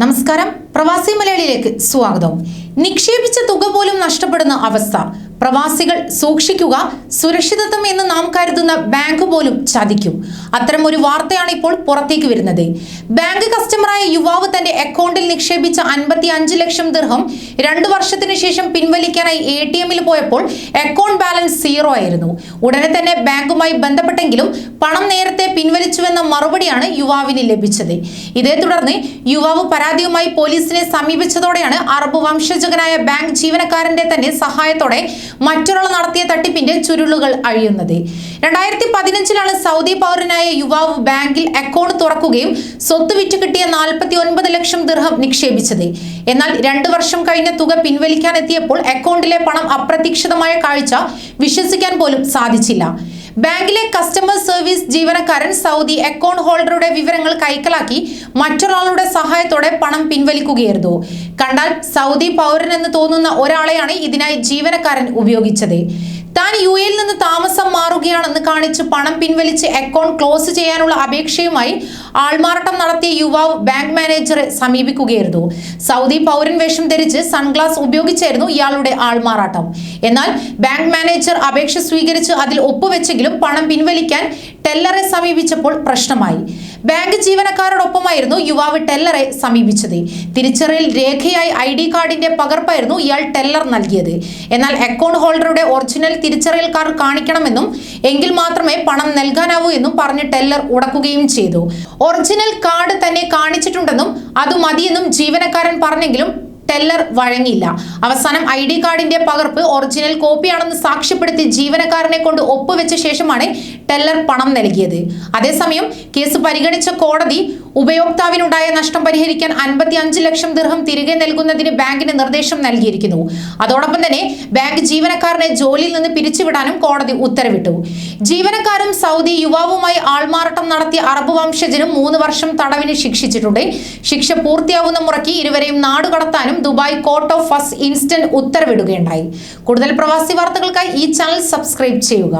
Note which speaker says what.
Speaker 1: നമസ്കാരം, പ്രവാസി മലയാളിയിലേക്ക് സ്വാഗതം. നിക്ഷേപിച്ച തുക പോലും നഷ്ടപ്പെടുന്ന അവസ്ഥ. പ്രവാസികൾ സൂക്ഷിക്കുക, സുരക്ഷിതത്വം എന്ന് നാം കരുതുന്ന ബാങ്ക് പോലും ചതിക്കും. അത്തരം ഒരു വാർത്തയാണ് ഇപ്പോൾ പുറത്തേക്ക് വരുന്നത്. ബാങ്ക് കസ്റ്റമറായ യുവാവ് തന്റെ അക്കൗണ്ടിൽ നിക്ഷേപിച്ച 55 ലക്ഷം ദിർഹം 2 വർഷത്തിനു ശേഷം പിൻവലിക്കാനായി ATM-ൽ പോയപ്പോൾ അക്കൗണ്ട് ബാലൻസ് 0 ആയിരുന്നു. ഉടനെ തന്നെ ബാങ്കുമായി ബന്ധപ്പെട്ടെങ്കിലും പണം നേരത്തെ പിൻവലിച്ചുവെന്ന മറുപടിയാണ് യുവാവിന് ലഭിച്ചത്. ഇതേ തുടർന്ന് യുവാവ് പരാതിയുമായി പോലീസിനെ സമീപിച്ചതോടെയാണ് അറബ് വംശജനായ ബാങ്ക് ജീവനക്കാരന്റെ തന്നെ സഹായത്തോടെ മറ്റൊരാൾ നടത്തിയ തട്ടിപ്പിന്റെ ചുരുളുകൾ അഴിയുന്നത്. 2015-ലാണ് സൗദി പൗരനായ യുവാവ് ബാങ്കിൽ അക്കൗണ്ട് തുറക്കുകയും സ്വത്ത് വിറ്റ് കിട്ടിയ 49 ലക്ഷം ദിർഹം നിക്ഷേപിച്ചത്. എന്നാൽ 2 വർഷം കഴിഞ്ഞ തുക പിൻവലിക്കാൻ എത്തിയപ്പോൾ അക്കൗണ്ടിലെ പണം അപ്രതീക്ഷിതമായ കാഴ്ച വിശ്വസിക്കാൻ പോലും സാധിച്ചില്ല. ബാങ്കിലെ കസ്റ്റമർ സർവീസ് ജീവനക്കാരൻ സൗദി അക്കൗണ്ട് ഹോൾഡറുടെ വിവരങ്ങൾ കൈക്കലാക്കി മറ്റൊരാളുടെ സഹായത്തോടെ പണം പിൻവലിക്കുകയായിരുന്നു. കണ്ടാൽ സൗദി പൗരനെന്ന് തോന്നുന്ന ഒരാളെയാണ് ഇതിനായി ജീവനക്കാരൻ ഉപയോഗിച്ചത്. താൻ UAE-ൽ നിന്ന് താമസം മാറുകയാണെന്ന് കാണിച്ച് പണം പിൻവലിച്ച് അക്കൗണ്ട് ക്ലോസ് ചെയ്യാനുള്ള അപേക്ഷയുമായി ആൾമാറാട്ടം നടത്തിയ യുവാവ് ബാങ്ക് മാനേജറെ സമീപിക്കുകയായിരുന്നു. സൗദി പൗരൻ വേഷം ധരിച്ച് സൺഗ്ലാസ് ഉപയോഗിച്ചായിരുന്നു ഇയാളുടെ ആൾമാറാട്ടം. എന്നാൽ ബാങ്ക് മാനേജർ അപേക്ഷ സ്വീകരിച്ച് അതിൽ ഒപ്പുവെച്ചെങ്കിലും പണം പിൻവലിക്കാൻ ടെല്ലറെ സമീപിച്ചപ്പോൾ പ്രശ്നമായി. ബാങ്ക് ജീവനക്കാരോടൊപ്പമായിരുന്നു യുവാവ് ടെല്ലറെ സമീപിച്ചത്. തിരിച്ചറിയൽ രേഖയായി ID കാർഡിന്റെ പകർപ്പായിരുന്നു ഇയാൾ ടെല്ലർ നൽകിയത്. എന്നാൽ അക്കൗണ്ട് ഹോൾഡറുടെ ഒറിജിനൽ തിരിച്ചറിയൽ കാർഡ് കാണിക്കണമെന്നും എങ്കിൽ മാത്രമേ പണം നൽകാനാവൂ എന്നും പറഞ്ഞ് ടെല്ലർ ഉടക്കുകയും ചെയ്തു. ഒറിജിനൽ കാർഡ് തന്നെ കാണിച്ചിട്ടുണ്ടെന്നും അത് മതിയെന്നും ജീവനക്കാരൻ പറഞ്ഞെങ്കിലും ടെല്ലർ വഴങ്ങിയില്ല. അവസാനം ID കാർഡിന്റെ പകർപ്പ് ഒറിജിനൽ കോപ്പിയാണെന്ന് സാക്ഷ്യപ്പെടുത്തി ജീവനക്കാരനെ കൊണ്ട് ഒപ്പുവെച്ച ശേഷമാണ് ടെല്ലർ പണം നൽകിയത്. അതേസമയം കേസ് പരിഗണിച്ച കോടതി ഉപയോക്താവിനുണ്ടായ നഷ്ടം പരിഹരിക്കാൻ 55 ലക്ഷം ദിർഹം തിരികെ നൽകുന്നതിന് ബാങ്കിന് നിർദ്ദേശം നൽകിയിരിക്കുന്നു. അതോടൊപ്പം തന്നെ ബാങ്ക് ജീവനക്കാരനെ ജോലിയിൽ നിന്ന് പിരിച്ചുവിടാനും കോടതി ഉത്തരവിട്ടു. ജീവനക്കാരും സൗദി യുവാവുമായി ആൾമാറാട്ടം നടത്തിയ അറബ് വംശജനും 3 വർഷം തടവിന് ശിക്ഷിച്ചിട്ടുണ്ട്. ശിക്ഷ പൂർത്തിയാവുന്ന മുറയ്ക്ക് ഇരുവരെയും നാടുകടത്താനും Dubai court of first instance ഉത്തരവിടുകയുണ്ടായി. കൂടുതൽ പ്രവാസി വാർത്തകൾക്കായി ഈ ചാനൽ സബ്സ്ക്രൈബ് ചെയ്യുക.